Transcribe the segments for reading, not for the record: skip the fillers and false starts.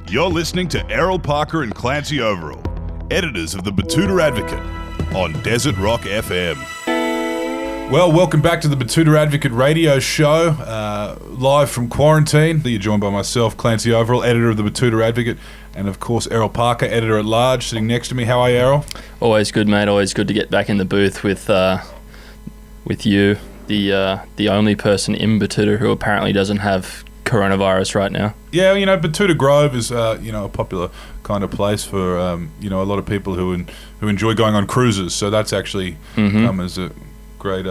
You're listening to Errol Parker and Clancy Overall, editors of the Betoota Advocate, on Desert Rock FM. Well, welcome back to the Betoota Advocate radio show, live from quarantine. You're joined by myself, Clancy Overall, editor of the Betoota Advocate, and of course Errol Parker, editor at large, sitting next to me. How are you, Errol? Always good, mate. Always good to get back in the booth with you, the only person in Betoota who apparently doesn't have coronavirus right now. Yeah, you know, Betoota Grove is a popular kind of place for a lot of people who enjoy going on cruises. So that's actually come as a great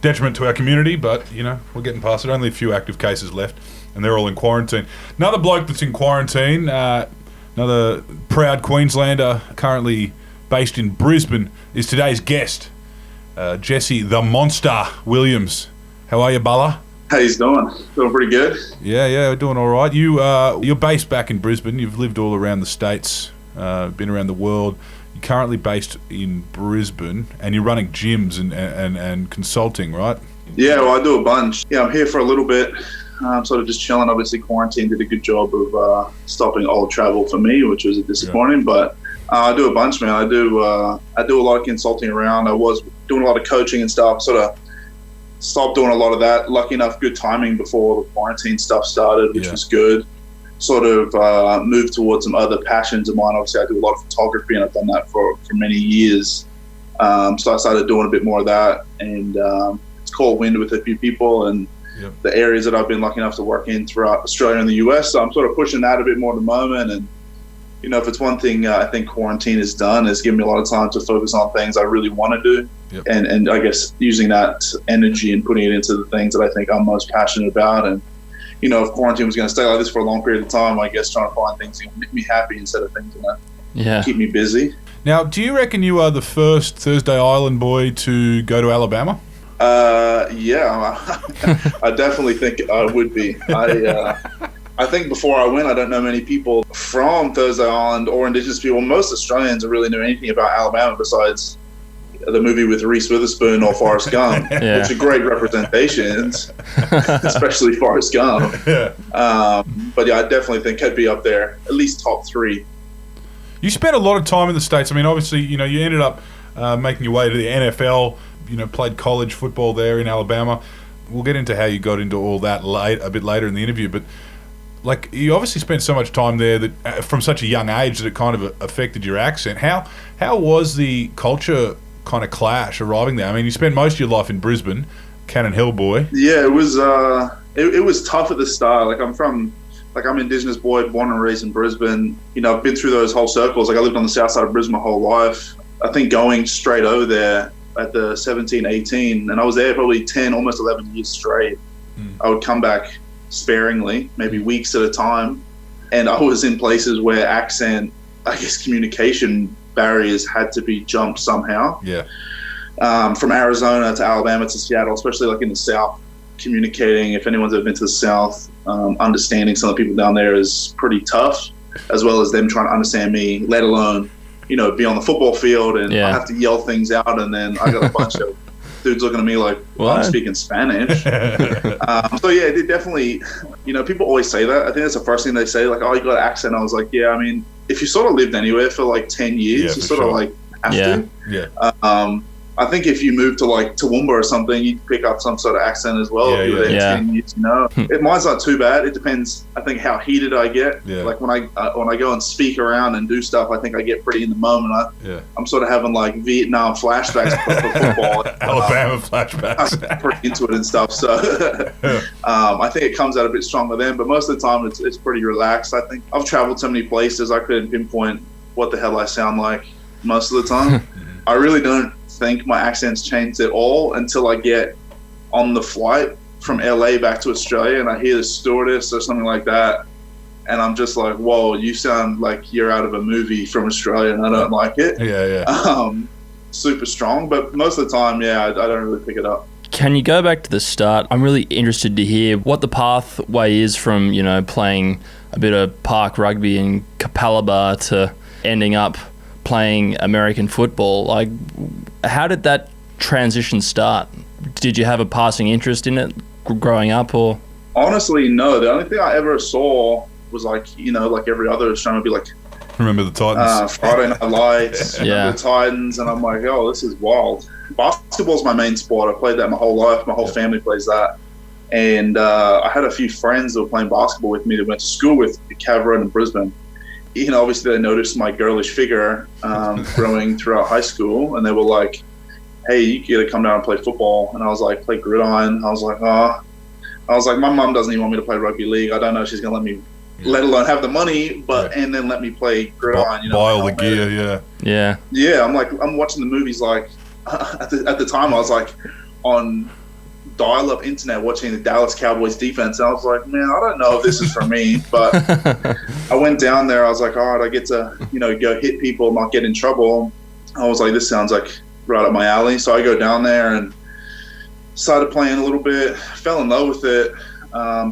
detriment to our community. But we're getting past it. Only a few active cases left, and they're all in quarantine. Another bloke that's in quarantine, another proud Queenslander currently based in Brisbane, is today's guest, Jesse the Monstar Williams. How are you, Balla? How you doing? Doing pretty good. Yeah, we're doing all right. You're based back in Brisbane. You've lived all around the States, been around the world. You're currently based in Brisbane, and you're running gyms and consulting, right? Yeah, well, I do a bunch. Yeah, I'm here for a little bit. I'm sort of just chilling. Obviously, quarantine did a good job of stopping all travel for me, which was disappointing. Yeah. But I do a bunch, man. I do a lot of consulting around. I was doing a lot of coaching and stuff. Sort of stopped doing a lot of that. Lucky enough, good timing before the quarantine stuff started, which was good. Sort of moved towards some other passions of mine. Obviously, I do a lot of photography, and I've done that for many years. So I started doing a bit more of that, and it's caught wind with a few people, and the areas that I've been lucky enough to work in throughout Australia and the US. So I'm sort of pushing that a bit more at the moment. And if it's one thing I think quarantine has done, is given me a lot of time to focus on things I really want to do. Yep. And I guess using that energy and putting it into the things that I think I'm most passionate about. And, if quarantine was going to stay like this for a long period of time, I guess trying to find things that make me happy instead of things that keep me busy. Now, do you reckon you are the first Thursday Island boy to go to Alabama? Yeah, I definitely think I would be. I think before I went, I don't know many people from Thursday Island or Indigenous people. Most Australians don't really know anything about Alabama besides the movie with Reese Witherspoon or Forrest Gump, which are great representations, especially Forrest Gump. But yeah, I definitely think I'd be up there, at least top 3. You spent a lot of time in the States. I mean, obviously, you ended up making your way to the NFL, played college football there in Alabama. We'll get into how you got into all that a bit later in the interview, but you obviously spent so much time there that from such a young age that it kind of affected your accent. How was the culture kind of clash arriving there? I mean, you spent most of your life in Brisbane, Cannon Hill boy. Yeah, it was it was tough at the start. I'm Indigenous boy, born and raised in Brisbane. I've been through those whole circles. I lived on the south side of Brisbane my whole life. I think going straight over there at the 17, 18, and I was there probably 10, almost 11 years straight. I would come back sparingly, maybe weeks at a time, and I was in places where accent, I guess, communication barriers had to be jumped somehow. From Arizona to Alabama to Seattle, especially in the South, communicating, if anyone's ever been to the South, understanding some of the people down there is pretty tough, as well as them trying to understand me, let alone be on the football field, and I have to yell things out, and then I got a bunch of dudes looking at me like, well, I'm speaking Spanish. So yeah, it definitely, people always say that. I think that's the first thing they say, oh, you got an accent. I was like, yeah, I mean, if you sort of lived anywhere for 10 years, you sort of have to. Yeah. I think if you move to Toowoomba or something, you'd pick up some sort of accent as well. If you were there 10 years, mine's not too bad. It depends, I think, how heated I get. When I go and speak around and do stuff, I think I get pretty in the moment. I'm sort of having Vietnam flashbacks for football. Alabama flashbacks. I'm pretty into it and stuff. So I think it comes out a bit stronger then. But most of the time, it's pretty relaxed. I think I've traveled so many places, I couldn't pinpoint what the hell I sound like most of the time. I really don't think my accent's changed at all until I get on the flight from LA back to Australia and I hear the stewardess or something like that, and I'm just like, whoa, you sound like you're out of a movie from Australia, and I don't like it. Super strong, but most of the time, I don't really pick it up. Can you go back to the start? I'm really interested to hear what the pathway is from, playing a bit of park rugby in Capalaba to ending up playing American football. How did that transition start? Did you have a passing interest in it growing up, or? Honestly, no. The only thing I ever saw was like every other show would be like, Remember the Titans? Friday Night Lights, Yeah. the Titans, and I'm like, oh, this is wild. Basketball's my main sport. I played that my whole life. My whole family plays that. And I had a few friends that were playing basketball with me that went to school with Cameron and Brisbane. Obviously they noticed my girlish figure growing throughout high school, and they were like, hey, you got to come down and play football. And I was like, play gridiron. I was like, my mum doesn't even want me to play rugby league. I don't know if she's going to let me, let alone have the money, and then let me play gridiron. Buy all the gear, Yeah. Yeah, I'm watching the movies like, at the time I was like on dial-up internet watching the Dallas Cowboys defense, and I was like, man, I don't know if this is for me. But I went down there, I was like, all right, I get to, go hit people, not get in trouble. I was like, this sounds like right up my alley. So I go down there and started playing a little bit, fell in love with it,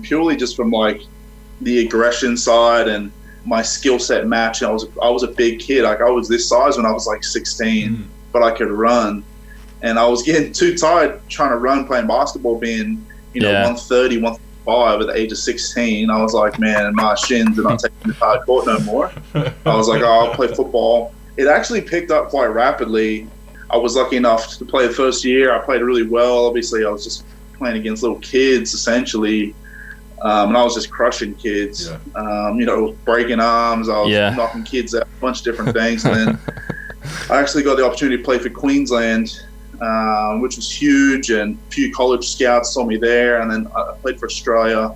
purely just from like the aggression side and my skill set match. I was a big kid. Like I was this size when I was like 16, but I could run. And I was getting too tired trying to run playing basketball, being 130, 135 at the age of 16. I was like, man, my shins are not taking the hard court no more. I was like, oh, I'll play football. It actually picked up quite rapidly. I was lucky enough to play the first year. I played really well. Obviously, I was just playing against little kids, essentially. And I was just crushing kids. Breaking arms. I was knocking kids out, a bunch of different things. And then I actually got the opportunity to play for Queensland, which was huge, and a few college scouts saw me there. And then I played for Australia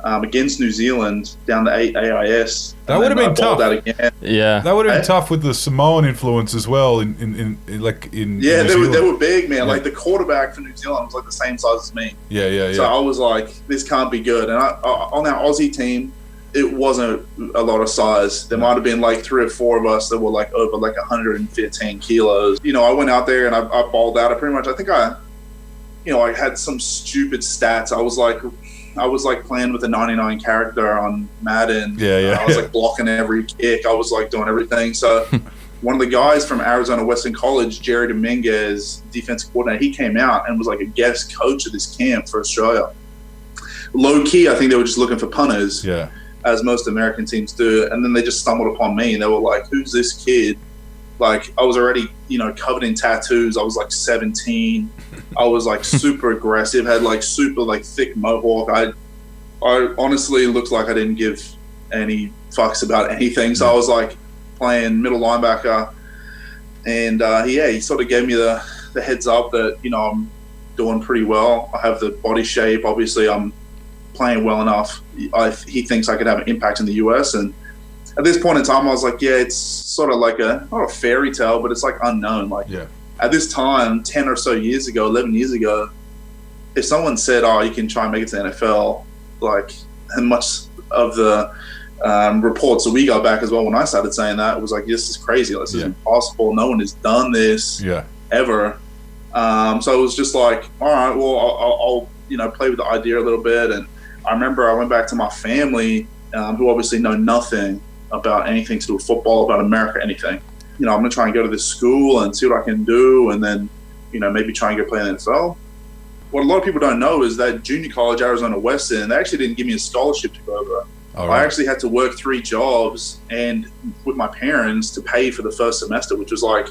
against New Zealand down the AIS. That would have been tough. That again. Yeah, that would have been tough with the Samoan influence as well. In they New were big, man. Yeah. Like the quarterback for New Zealand was like the same size as me. Yeah. So I was like, this can't be good. And on our Aussie team, it wasn't a lot of size. There might have been like 3 or 4 of us that were like over like 115 kilos. I went out there and I balled out. I think I had some stupid stats. I was like playing with a 99 character on Madden. Yeah. I was like blocking every kick. I was like doing everything. So one of the guys from Arizona Western College, Jerry Dominguez, defensive coordinator, he came out and was like a guest coach at this camp for Australia. Low key, I think they were just looking for punters. Yeah. As most American teams do. And then they just stumbled upon me and they were like, who's this kid? Like I was already, covered in tattoos. I was like 17. I was like super aggressive, had like super like thick mohawk. I honestly looked like I didn't give any fucks about anything. So I was like playing middle linebacker, and he sort of gave me the heads up that, I'm doing pretty well. I have the body shape. Obviously I'm playing well enough. He thinks I could have an impact in the US. And at this point in time, I was like, yeah, it's sort of like not a fairy tale, but it's like unknown. Like at this time, 10 or so years ago, 11 years ago, if someone said, oh, you can try and make it to the NFL, like, and much of the reports that we got back as well when I started saying that, it was like, this is crazy. This is impossible. No one has done this ever. So it was just like, all right, well, I'll play with the idea a little bit. And I remember I went back to my family, who obviously know nothing about anything to do with football, about America, anything. I'm going to try and go to this school and see what I can do, and then, maybe try and go play in the NFL. What a lot of people don't know is that junior college, Arizona Western, they actually didn't give me a scholarship to go over. Right. I actually had to work 3 jobs and with my parents to pay for the first semester, which was like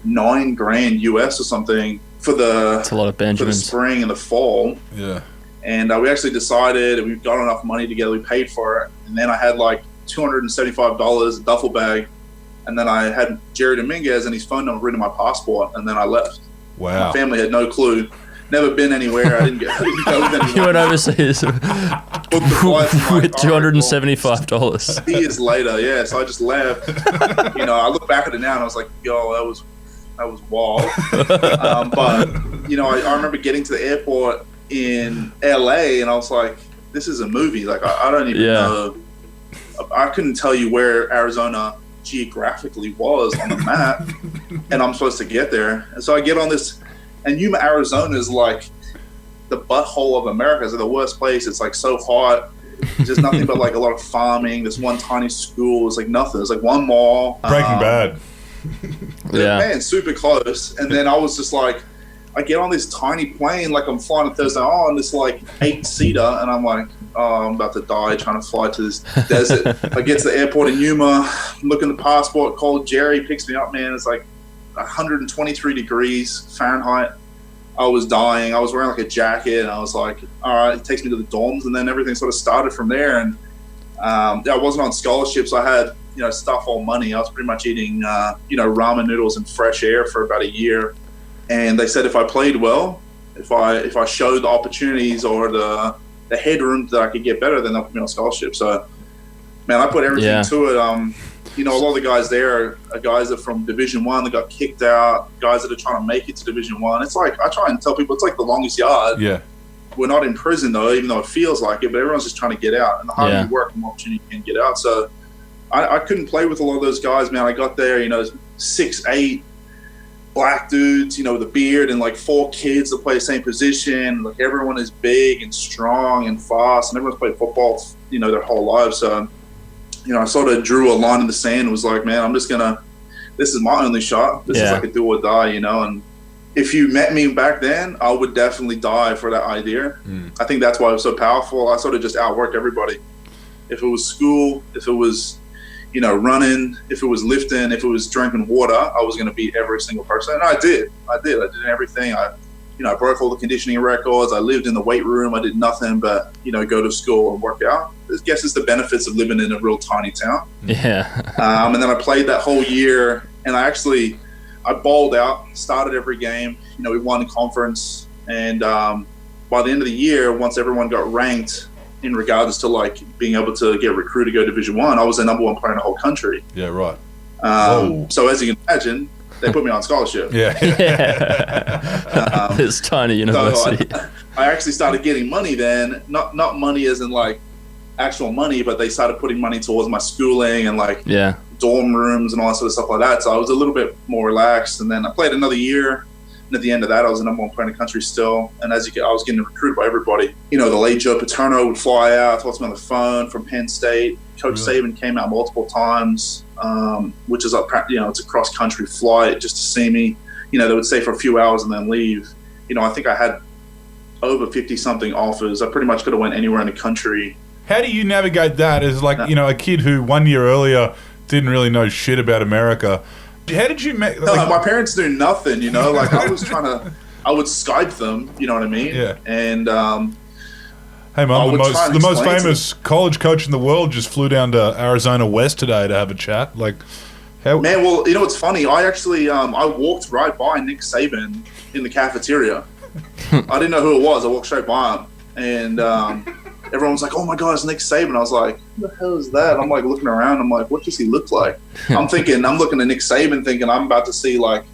$9,000 US or something for That's a lot of Benjamins. For the spring and the fall. Yeah. And we actually decided, and we got enough money together, we paid for it. And then I had like $275, a duffel bag. And then I had Jerry Dominguez and his phone number written in my passport. And then I left. Wow. My family had no clue. Never been anywhere. I didn't go with anyone. You went overseas with $275. Years later, yeah. So I just left. I look back at it now and I was like, yo, that was wild. But I remember getting to the airport in LA and I was like, this is a movie. Like I don't even know. I couldn't tell you where Arizona geographically was on the map, and I'm supposed to get there. And so I get on this, and Yuma, Arizona is like the butthole of America. It's the worst place. It's like so hot. It's just nothing but like a lot of farming. This one tiny school. It's like nothing. It's like one mall. Breaking Bad. Man, super close. And then I was just like, I get on this tiny plane, like I'm flying to Thursday on this like 8-seater, and I'm like, oh, I'm about to die trying to fly to this desert. I get to the airport in Yuma, looking at the passport, call Jerry, picks me up, man. It's like 123 degrees Fahrenheit. I was dying. I was wearing like a jacket, and I was like, all right, it takes me to the dorms, and then everything sort of started from there. And I wasn't on scholarships. I had, stuff all money. I was pretty much eating, ramen noodles and fresh air for about a year. And they said if I played well, if I showed the opportunities or the headroom that I could get better, then they'll put me on scholarship. So, man, I put everything to it. A lot of the guys there are guys that are from Division 1 that got kicked out, guys that are trying to make it to Division 1. It's like, I try and tell people, it's like the longest yard. Yeah. We're not in prison, though, even though it feels like it, but everyone's just trying to get out. And the harder you work, the more opportunity you can get out. So I couldn't play with a lot of those guys, man. I got there, 6'8", black dudes, with a beard, and like 4 kids that play the same position. Like everyone is big and strong and fast, and everyone's played football, their whole lives. So, I sort of drew a line in the sand and was like, man, this is my only shot. This is like a do or die, And if you met me back then, I would definitely die for that idea. I think that's why it was so powerful. I sort of just outworked everybody. If it was school, if it was, running, if it was lifting, if it was drinking water, I was going to beat every single person. And I did everything. I broke all the conditioning records. I lived in the weight room. I did nothing but, go to school and work out. I guess it's the benefits of living in a real tiny town. Yeah. And then I played that whole year, and I balled out, started every game. We won the conference. And by the end of the year, once everyone got ranked in regards to like being able to get recruited to go Division 1, I was the number 1 player in the whole country. Yeah, right. So as you can imagine, they put me on scholarship. This tiny university. So I actually started getting money then, not money as in like actual money, but they started putting money towards my schooling and like dorm rooms and all that sort of stuff like that. So I was a little bit more relaxed. And then I played another year. And at the end of that, I was the number 1 player in the country still. And I was getting recruited by everybody. The late Joe Paterno would fly out, talk to me on the phone from Penn State. Coach Saban came out multiple times, which is it's a cross-country flight just to see me. They would stay for a few hours and then leave. I think I had over 50-something offers. I pretty much could have went anywhere in the country. How do you navigate that as like, a kid who 1 year earlier didn't really know shit about America? How did you make... my parents knew nothing, Like I would Skype them, you know what I mean? Yeah. And... hey, Mom, the most famous college coach in the world just flew down to Arizona West today to have a chat. Like, how... Man, well, what's funny? I actually, I walked right by Nick Saban in the cafeteria. I didn't know who it was. I walked straight by him. And everyone was like, oh my God, it's Nick Saban. I was like, who the hell is that? I'm like looking around. I'm like, what does he look like? I'm looking at Nick Saban thinking I'm about to see like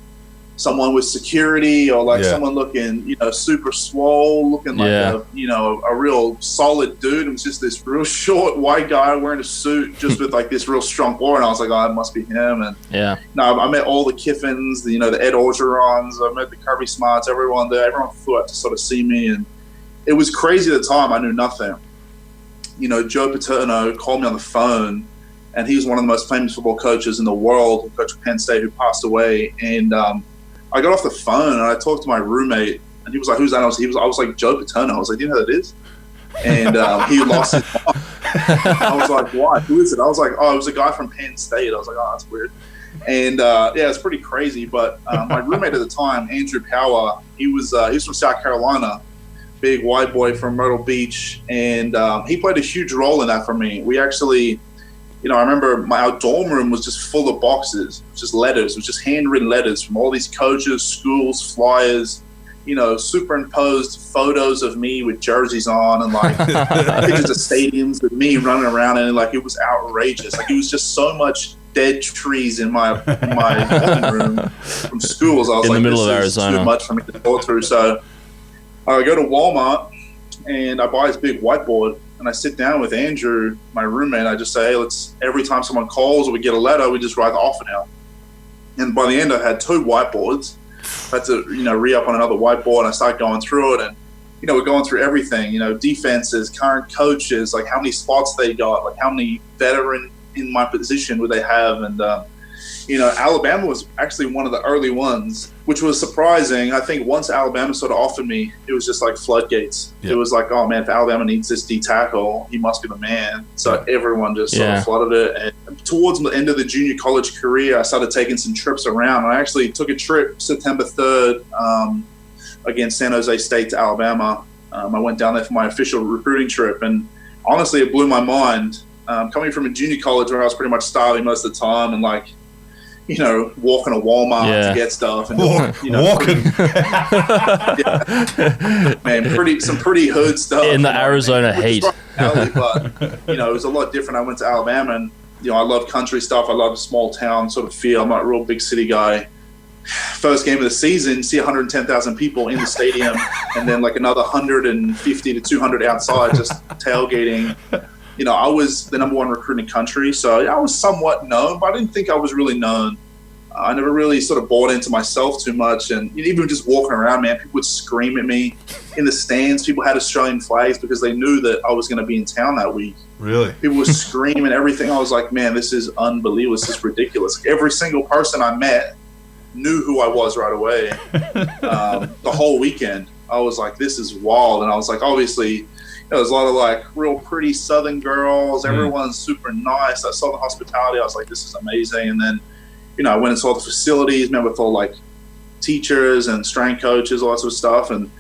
someone with security or like someone looking, super swole, looking like a real solid dude. It was just this real short white guy wearing a suit just with like this real strong aura. And I was like, oh, it must be him. And I met all the Kiffins, the Ed Orgerons, I met the Kirby Smarts, everyone there. Everyone flew out to sort of see me. And it was crazy at the time. I knew nothing. Joe Paterno called me on the phone, and he was one of the most famous football coaches in the world, Coach of Penn State, who passed away. And I got off the phone and I talked to my roommate, and he was like, "Who's that?" I was like, "Joe Paterno." I was like, "Do you know who that is?" And he lost his mind. I was like, "Why? Who is it?" I was like, "Oh, it was a guy from Penn State." I was like, "Oh, that's weird." And it's pretty crazy. But my roommate at the time, Andrew Power, he was from South Carolina, big white boy from Myrtle Beach, and he played a huge role in that for me. We actually. I remember our dorm room was just full of boxes, just letters. It was just handwritten letters from all these coaches, schools, flyers, superimposed photos of me with jerseys on and like pictures of stadiums with me running around, and like it was outrageous. Like it was just so much dead trees in my dorm room from schools. I was in like, the middle of this Arizona. is too much for me to go through. So I go to Walmart and I buy this big whiteboard. And I sit down with Andrew, my roommate. I just say, hey, every time someone calls or we get a letter, we just write the offer down. And by the end, I had 2 whiteboards. I had to, re-up on another whiteboard. And I started going through it. And, we're going through everything, defenses, current coaches, like how many spots they got, like how many veteran in my position would they have. And Alabama was actually one of the early ones, which was surprising. I think once Alabama sort of offered me, it was just like floodgates. It was like, oh man, if Alabama needs this D tackle, he must be the man. So everyone just sort of flooded it. And towards the end of the junior college career, I started taking some trips around. I actually took a trip September 3rd against San Jose State to Alabama. I went down there for my official recruiting trip, and honestly, it blew my mind. Coming from a junior college where I was pretty much starving most of the time and walking to Walmart to get stuff. And, walking. Some pretty hood stuff. In the Arizona heat. But, it was a lot different. I went to Alabama and, I love country stuff. I love small town sort of feel. I'm not a real big city guy. First game of the season, see 110,000 people in the stadium and then like another 150 to 200 outside just tailgating. I was the number one recruit in the country, so I was somewhat known, but I didn't think I was really known. I never really sort of bought into myself too much, and even just walking around, man, people would scream at me in the stands. People had Australian flags because they knew that I was going to be in town that week. Really? People were screaming everything. I was like, man, this is unbelievable. This is ridiculous. Every single person I met knew who I was right away. The whole weekend, I was like, this is wild. And I was like, obviously, there's a lot of like real pretty Southern girls. Everyone's super nice. I saw the hospitality. I was like, this is amazing. And then, I went and saw the facilities, met with all like teachers and strength coaches, all that sort of stuff. And,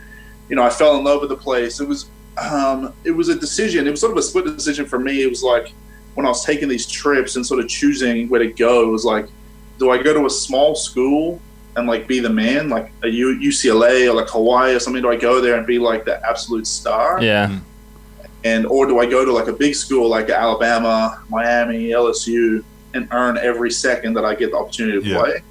I fell in love with the place. It was a decision. It was sort of a split decision for me. It was like when I was taking these trips and sort of choosing where to go, it was like, do I go to a small school and like be the man, like a UCLA or like Hawaii or something? Do I go there and be like the absolute star? Yeah. Or do I go to like a big school like Alabama, Miami, LSU, and earn every second that I get the opportunity to play?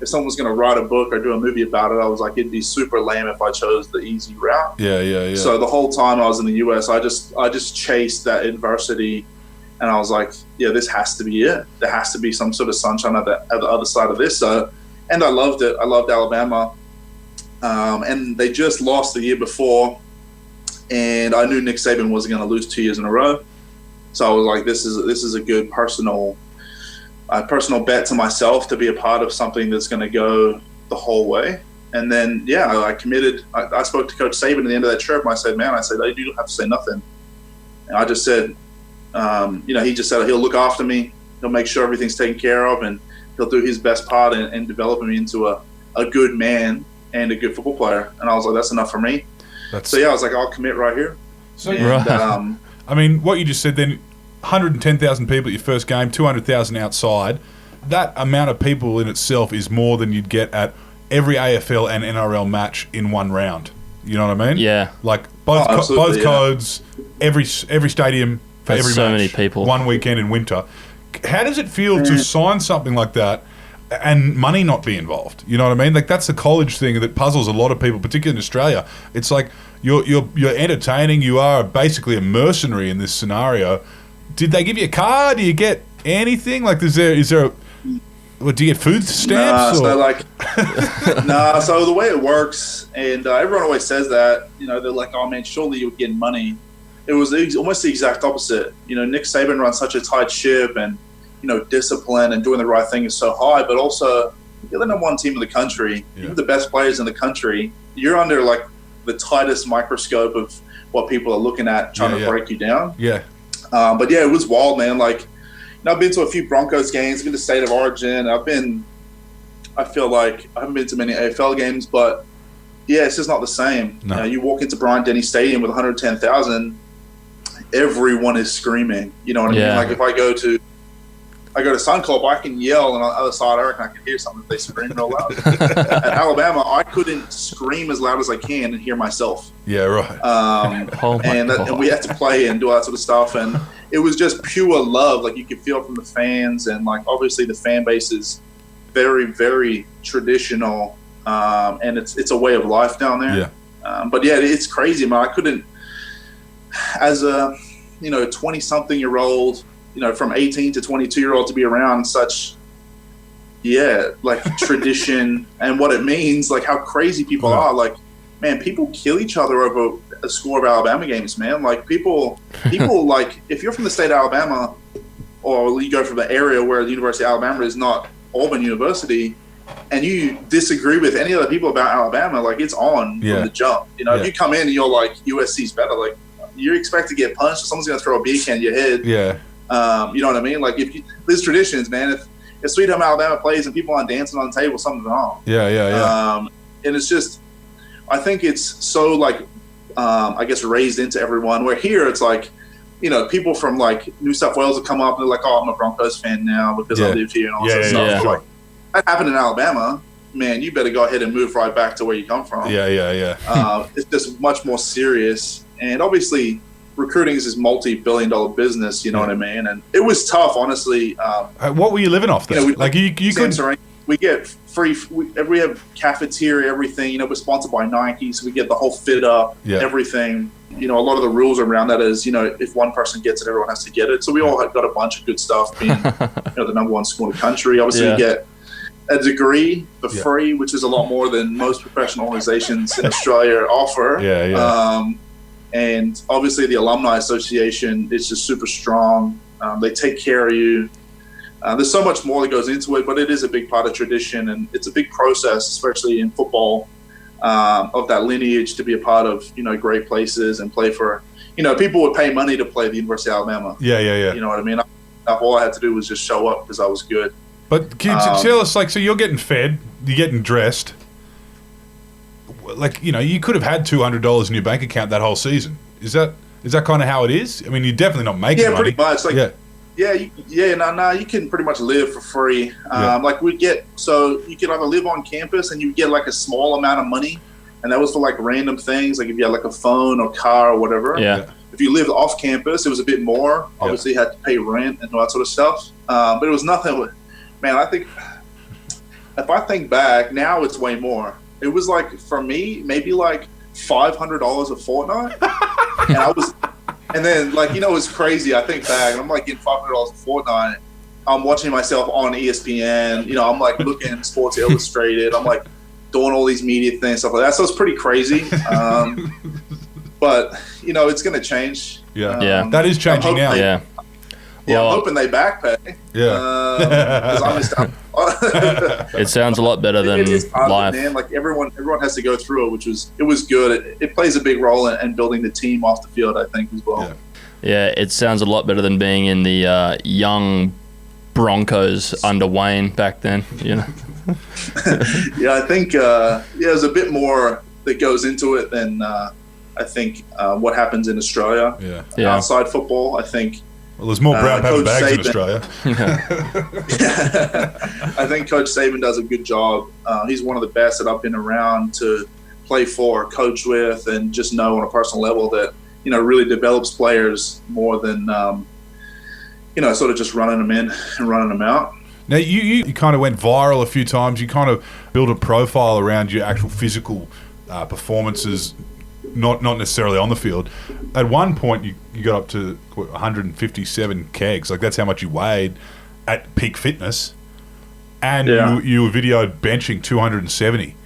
If someone's going to write a book or do a movie about it, I was like, it'd be super lame if I chose the easy route. Yeah. So the whole time I was in the US, I just chased that adversity, and I was like, yeah, this has to be it. There has to be some sort of sunshine at the other side of this. And I loved it. I loved Alabama, and they just lost the year before. And I knew Nick Saban wasn't going to lose 2 years in a row, so I was like, "This is a good personal bet to myself to be a part of something that's going to go the whole way." And then, I committed. I spoke to Coach Saban at the end of that trip, and I said, "Man, you don't have to say nothing." And I just said, he just said he'll look after me, he'll make sure everything's taken care of, and he'll do his best part in developing me into a good man and a good football player. And I was like, that's enough for me. I was like, I'll commit right here. So, I mean, what you just said then, 110,000 people at your first game, 200,000 outside. That amount of people in itself is more than you'd get at every AFL and NRL match in one round. You know what I mean? Yeah. Like both codes, every stadium for every so match. Many people. One weekend in winter. How does it feel to sign something like that and money not be involved? You know what I mean? Like, that's the college thing that puzzles a lot of people, particularly in Australia. It's like you're entertaining. You are basically a mercenary in this scenario. Did they give you a car? Do you get anything? Like, is there do you get food stamps? So the way it works, and everyone always says that, they're like, oh man, surely you would get money. It was almost the exact opposite. Nick Saban runs such a tight ship, and discipline and doing the right thing is so high, but also you're the number one team in the country. Yeah. You're the best players in the country. You're under like the tightest microscope of what people are looking at, trying to break you down. Yeah. But it was wild, man. Like, I've been to a few Broncos games, been to State of Origin. I feel like I haven't been to many AFL games, but it's just not the same. No. You walk into Bryant-Denny Stadium with 110,000, everyone is screaming. You know what I mean? Like, if I go to Suncorp, I can yell, and on the other side, I reckon I can hear something if they scream real loud. At Alabama, I couldn't scream as loud as I can and hear myself. Yeah, right. And we had to play and do all that sort of stuff, and it was just pure love. Like, you could feel from the fans, and like, obviously the fan base is very, very traditional, and it's a way of life down there. Yeah. But it's crazy, man. I couldn't, as a 20-something-year-old, from 18 to 22-year-old, to be around such, tradition and what it means, like how crazy people are. Like, man, people kill each other over a score of Alabama games, man. Like, people like, if you're from the state of Alabama, or you go from the area where the University of Alabama is, not Auburn University and you disagree with any other people about Alabama, like it's on from the jump. You know, if you come in and you're like USC's better, like you expect to get punched or someone's going to throw a beer can at your head. Yeah. You know what I mean? Like there's traditions, man. If Sweet Home Alabama plays and people aren't dancing on the table, something's wrong. Yeah. And it's just, I think it's so like, I guess raised into everyone. Where here it's like, you know, people from like New South Wales will come up and they're like, oh, I'm a Broncos fan now because I live here and all that stuff. Sure. Like, that happened in Alabama, man, you better go ahead and move right back to where you come from. It's just much more serious. And obviously, recruiting is this multi-billion-dollar business, you know what I mean? And it was tough, honestly. What were you living off then? You know, you could. We get free. We have cafeteria, everything. You know, we're sponsored by Nike, so we get the whole fit up, everything. You know, a lot of the rules around that is, you know, if one person gets it, everyone has to get it. So we all have got a bunch of good stuff. Being, the number one school in the country. Obviously, you get a degree for free, which is a lot more than most professional organizations in Australia offer. And obviously, the Alumni Association is just super strong. They take care of you. There's so much more that goes into it, but it is a big part of tradition, and it's a big process, especially in football, of that lineage to be a part of, you know, great places and play for, you know, people would pay money to play at the University of Alabama. You know what I mean? All I had to do was just show up because I was good. But can you tell us, like, so you're getting fed, you're getting dressed. Like, you know, you could have had $200 in your bank account that whole season. Is that kind of how it is? I mean, you're definitely not making money. Pretty much. Like, you can pretty much live for free. Like you could either live on campus and you get like a small amount of money, and that was for like random things, like if you had like a phone or car or whatever. If you lived off campus, it was a bit more. Obviously, you had to pay rent and all that sort of stuff. But it was nothing. Man, I think if I think back now, it's way more. It was like for me, maybe like $500 a fortnight, and then like, you know, it's crazy. I think back and I'm like getting $500 a fortnight. I'm watching myself on ESPN. You know, I'm like looking at Sports Illustrated. I'm like doing all these media things, stuff like that. So it's pretty crazy. But you know, it's going to change. That is changing now. I'm hoping they back pay. It sounds a lot better than life. Man. Like everyone has to go through it, it was good. It plays a big role in building the team off the field, I think, as well. It sounds a lot better than being in the young Broncos under Wayne back then, you know. I think there's a bit more that goes into it than I think what happens in Australia. Outside football, I think. Well, there's more brown paper bags in Australia. I think Coach Saban does a good job. He's one of the best that I've been around to play for, coach with, and just know on a personal level that, you know, really develops players more than, you know, sort of just running them in and running them out. Now, you kind of went viral a few times. You kind of built a profile around your actual physical performances, not necessarily on the field. At one point, you got up to 157 kegs. Like, that's how much you weighed at peak fitness. And you were videoed benching 270.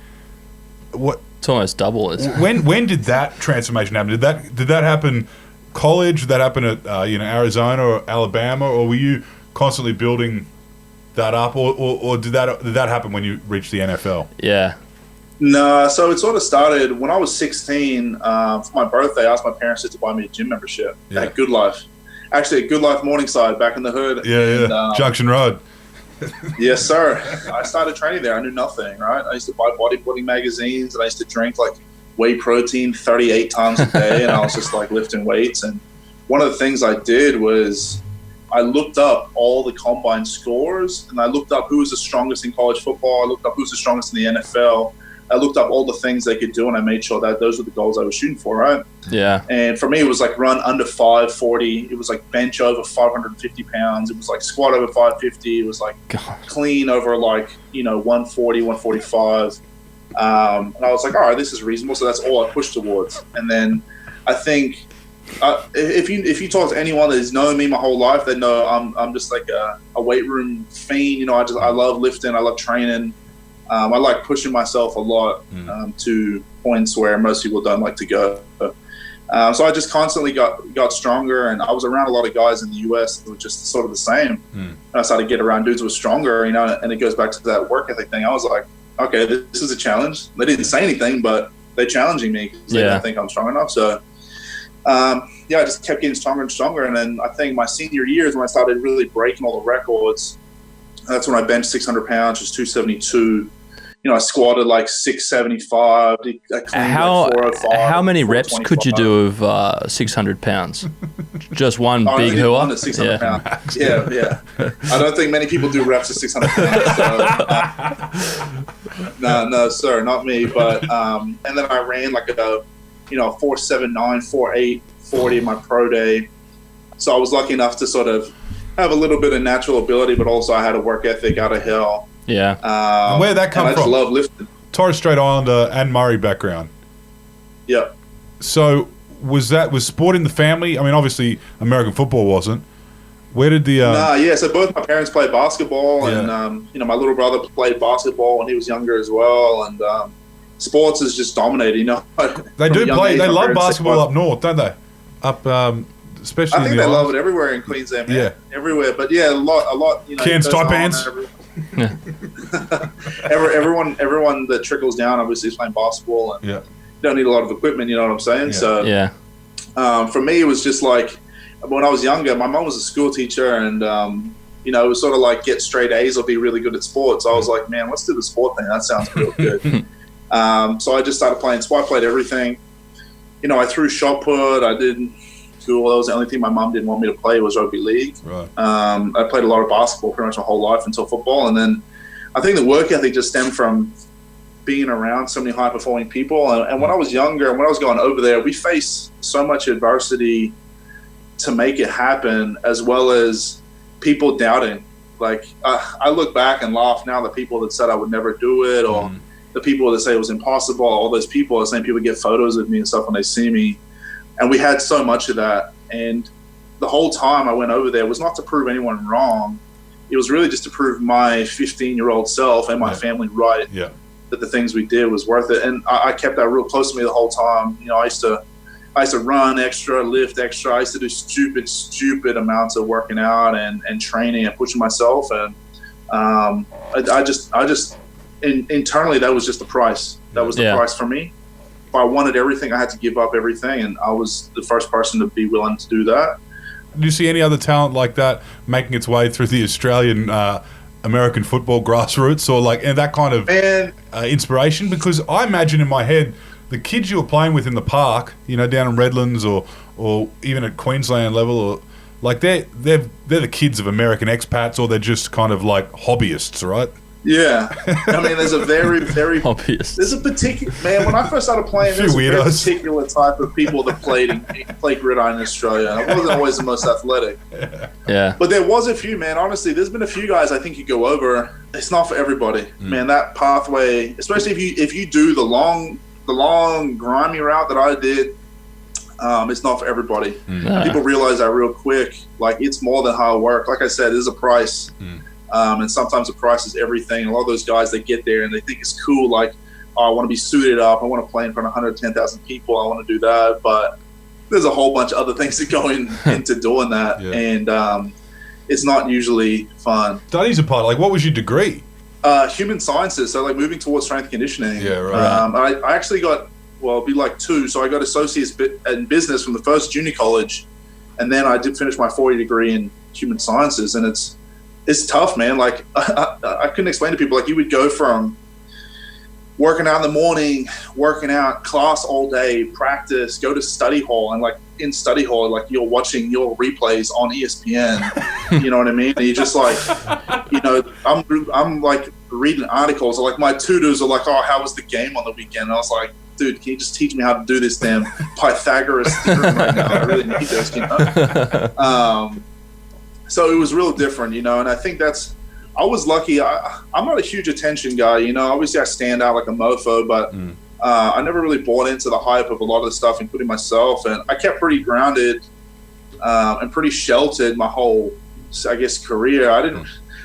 What? It's almost double. When did that transformation happen? Did that happen college? Did that happen at Arizona or Alabama? Or were you constantly building that up? Or did that happen when you reached the NFL? Yeah. No, so it sort of started when I was 16. For my birthday, I asked my parents to buy me a gym membership at Good Life. Actually, at Good Life Morningside back in the hood. And, Junction Road. Yes, sir. I started training there. I knew nothing, right? I used to buy bodybuilding magazines, and I used to drink like whey protein 38 times a day, and I was just like lifting weights. And one of the things I did was I looked up all the combine scores, and I looked up who was the strongest in college football. I looked up who's the strongest in the NFL. I looked up all the things they could do, and I made sure that those were the goals I was shooting for, right? Yeah. And for me, it was like run under 540. It was like bench over 550 pounds. It was like squat over 550. It was like clean over like, 140, 145. And I was like, all right, this is reasonable. So that's all I pushed towards. And then I think if you talk to anyone that has known me my whole life, they know I'm just like a weight room fiend. I love lifting. I love training. I like pushing myself a lot to points where most people don't like to go. So I just constantly got stronger, and I was around a lot of guys in the US that were just sort of the same. And I started to get around dudes who were stronger, and it goes back to that work ethic thing. I was like, okay, this is a challenge. They didn't say anything, but they're challenging me because they don't think I'm strong enough. So, I just kept getting stronger and stronger. And then I think my senior year is when I started really breaking all the records. That's when I benched 600 pounds, just 272. I squatted like 675. I cleaned like 405. How many reps could you do of 600 pounds? Just one big hooah? One at 600 pounds. Yeah. I don't think many people do reps at 600 pounds. So, no, sir, not me. But and then I ran like a 479, 48, 40 in my pro day. So I was lucky enough to sort of have a little bit of natural ability, but also I had a work ethic out of hell. Yeah. Where'd that come from? I just love lifting. Torres Strait Islander and Murray background. Yeah. So was sport in the family? I mean, obviously American football wasn't. Where did the? So both my parents played basketball, and my little brother played basketball when he was younger as well, and sports is just dominated. They do play. They love basketball up north, don't they? Up, especially. I think they love it everywhere in Queensland. Man. Yeah, everywhere. But a lot. Cairns Taipans. Everyone that trickles down obviously is playing basketball, and you don't need a lot of equipment. You know what I'm saying? Yeah. So, for me, it was just like when I was younger. My mom was a school teacher, and it was sort of like get straight A's or be really good at sports. So I was like, man, let's do the sport thing. That sounds real good. So I just started playing. So I played everything. I threw shot put. I did school. That was the only thing my mom didn't want me to play was rugby league. Right. I played a lot of basketball pretty much my whole life until football. And then I think the work ethic just stemmed from being around so many high-performing people. And when I was younger and when I was going over there, we faced so much adversity to make it happen, as well as people doubting. Like, I look back and laugh now, the people that said I would never do it, or the people that say it was impossible, all those people, the same people get photos of me and stuff when they see me. And we had so much of that. And the whole time I went over there was not to prove anyone wrong. It was really just to prove my 15-year-old self and my family right that the things we did was worth it. And I kept that real close to me the whole time. I used to run extra, lift extra. I used to do stupid amounts of working out and training and pushing myself. And I just internally, that was just the price. That was the price for me. If I wanted everything, I had to give up everything, and I was the first person to be willing to do that. Do you see any other talent like that making its way through the Australian American football grassroots, or and that kind of inspiration? Because I imagine in my head the kids you were playing with in the park, down in Redlands or even at Queensland level, or they're the kids of American expats, or they're just kind of like hobbyists, right? Yeah, I mean, there's a very obvious. There's a particular man. When I first started playing, there's a very particular type of people that played gridiron in Australia. I wasn't always the most athletic. Yeah, but there was a few, man. Honestly, there's been a few guys I think you go over. It's not for everybody, man. That pathway, especially if you do the long grimy route that I did, it's not for everybody. People realize that real quick. Like, it's more than hard work. Like I said, there's a price. And sometimes the price is everything. A lot of those guys, they get there and they think it's cool. Like, I want to be suited up. I want to play in front of 110,000 people. I want to do that. But there's a whole bunch of other things that go into doing that. And it's not usually fun. Studies apart, what was your degree? Human sciences. So, moving towards strength and conditioning. Yeah, right. I actually got, it'd be 2. So I got associates in business from the first junior college. And then I did finish my 4-year degree in human sciences. And it's tough, man. I couldn't explain to people, you would go from working out in the morning, working out, class all day, practice, go to study hall, and in study hall, you're watching your replays on ESPN. You know what I mean? And you're just I'm reading articles. My tutors are oh, how was the game on the weekend? And I was like, dude, can you just teach me how to do this damn Pythagoras theorem right now? I really need this, So it was real different, and I think I was lucky. I'm not a huge attention guy, obviously I stand out like a mofo, but I never really bought into the hype of a lot of the stuff, including myself, and I kept pretty grounded and pretty sheltered my whole, I guess, career.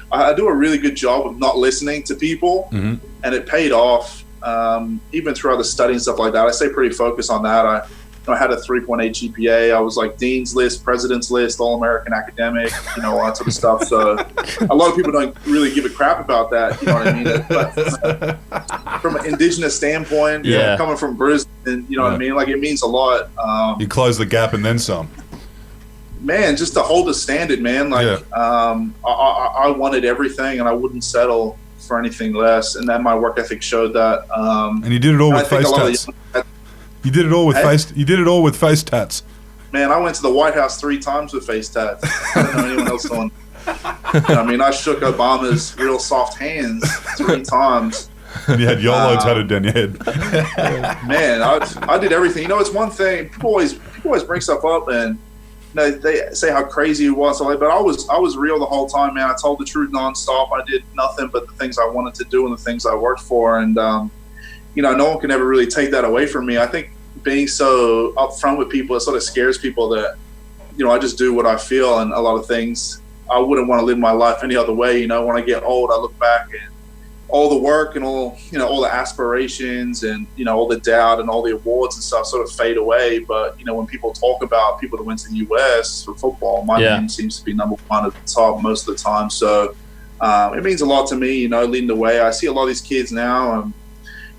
I do a really good job of not listening to people, and it paid off, even throughout the study and stuff like that. I stay pretty focused on that. I had a 3.8 GPA. I was like Dean's List, President's List, All-American Academic, all that sort of stuff. So a lot of people don't really give a crap about that, you know what I mean? But from an Indigenous standpoint, coming from Brisbane, you know what I mean? Like, it means a lot. You close the gap and then some. Man, just to hold a standard, man. Like, I wanted everything, and I wouldn't settle for anything less. And then my work ethic showed that. And you did it all with face tats. You did it all with face. You did it all with face tats. Man, I went to the White House 3 times with face tats. I don't know anyone else doing. I mean, I shook Obama's real soft hands 3 times. And you had YOLO tattooed down your head. Man, I did everything. It's one thing. People always bring stuff up, and they say how crazy it was. But I was real the whole time, man. I told the truth nonstop. I did nothing but the things I wanted to do and the things I worked for, and no one can ever really take that away from me. I think being so upfront with people, it sort of scares people that, I just do what I feel, and a lot of things I wouldn't want to live my life any other way. When I get old, I look back and all the work and all the aspirations and, all the doubt and all the awards and stuff sort of fade away. But, when people talk about people that went to the US for football, my name seems to be number one at the top most of the time. So it means a lot to me, leading the way. I see a lot of these kids now, and,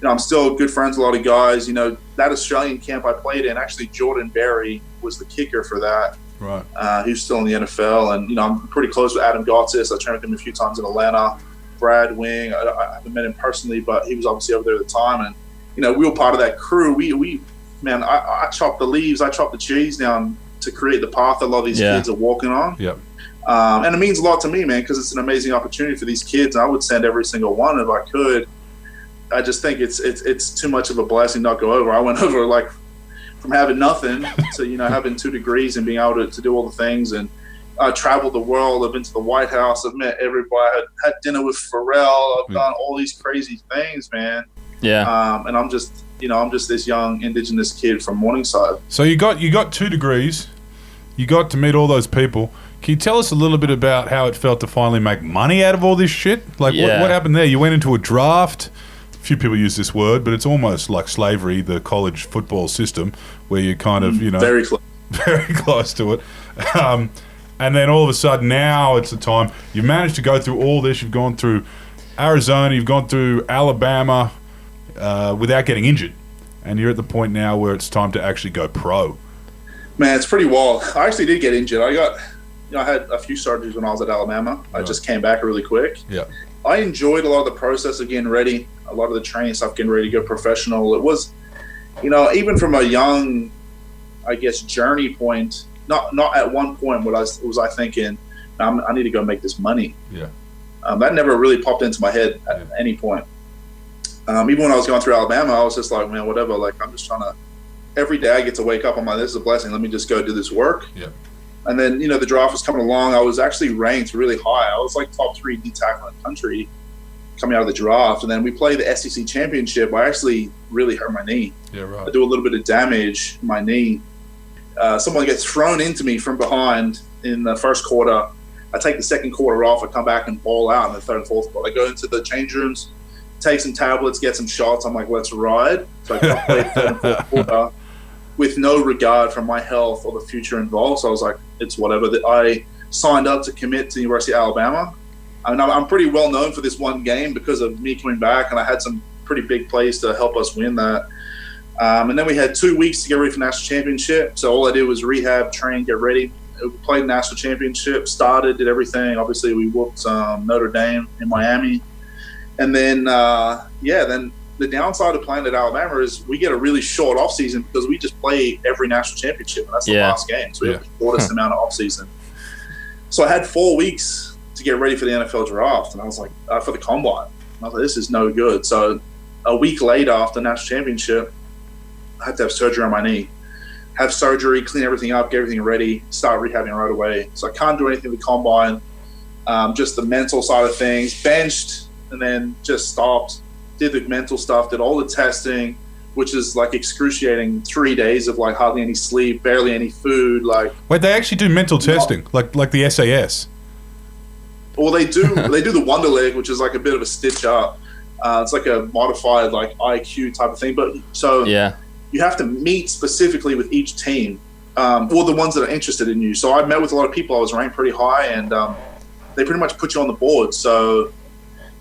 I'm still good friends with a lot of guys. That Australian camp I played in, actually Jordan Berry was the kicker for that. Right. He's still in the NFL, and I'm pretty close with Adam Gotsis. I trained with him a few times in Atlanta. Brad Wing, I haven't met him personally, but he was obviously over there at the time, and we were part of that crew. I chopped the leaves, I chopped the trees down to create the path a lot of these kids are walking on. Yep. And it means a lot to me, man, because it's an amazing opportunity for these kids. And I would send every single one if I could. I just think it's too much of a blessing not go over. I went over like from having nothing to having 2 degrees and being able to do all the things, and I traveled the world. I've been to the White House. I've met everybody. I had dinner with Pharrell. I've done all these crazy things, man. Yeah. And I'm just this young Indigenous kid from Morningside. So you got 2 degrees. You got to meet all those people. Can you tell us a little bit about how it felt to finally make money out of all this shit? Like, what happened there? You went into a draft. A few people use this word, but it's almost like slavery, the college football system, where you kind of, very close, very close to it. And then all of a sudden, now it's the time. You've managed to go through all this. You've gone through Arizona. You've gone through Alabama without getting injured. And you're at the point now where it's time to actually go pro. Man, it's pretty wild. I actually did get injured. I had a few surgeries when I was at Alabama. I just came back really quick. Yeah. I enjoyed a lot of the process of getting ready, a lot of the training stuff, getting ready to go professional. It was, even from a young, I guess, journey point, not at one point was I thinking, I need to go make this money. Yeah. That never really popped into my head at any point. Even when I was going through Alabama, I was just like, man, whatever. Like, I'm just trying to, every day I get to wake up, I'm like, this is a blessing. Let me just go do this work. Yeah. And then, the draft was coming along. I was actually ranked really high. I was like top 3 D tackle in the country coming out of the draft. And then we played the SEC championship. I actually really hurt my knee. Yeah, right. I do a little bit of damage in my knee. Someone gets thrown into me from behind in the first quarter. I take the second quarter off. I come back and ball out in the third and fourth quarter. I go into the change rooms, take some tablets, get some shots. I'm like, let's ride. So I played third and fourth quarter with no regard for my health or the future involved. So I was like, it's whatever. I signed up to commit to the University of Alabama. I mean, I'm pretty well known for this one game because of me coming back, and I had some pretty big plays to help us win that. And then we had 2 weeks to get ready for national championship. So all I did was rehab, train, get ready. We played national championship, started, did everything. Obviously, we whooped Notre Dame in Miami. And then, then the downside of playing at Alabama is we get a really short off season because we just play every national championship, and that's the last game. So we have the shortest amount of off season. So I had 4 weeks to get ready for the NFL draft, and I was like, for the combine. I was like, this is no good. So a week later, after the national championship, I had to have surgery on my knee. Have surgery, clean everything up, get everything ready, start rehabbing right away. So I can't do anything with the combine. Just the mental side of things. Benched and then just stopped. Did the mental stuff, did all the testing, which is like excruciating. 3 days of like hardly any sleep, barely any food. Like, wait, they actually do mental testing, like the SAS. Well, they do the Wonder Leg, which is like a bit of a stitch up. It's like a modified like IQ type of thing. But so you have to meet specifically with each team, or the ones that are interested in you. So I met with a lot of people. I was ranked pretty high, and they pretty much put you on the board. So,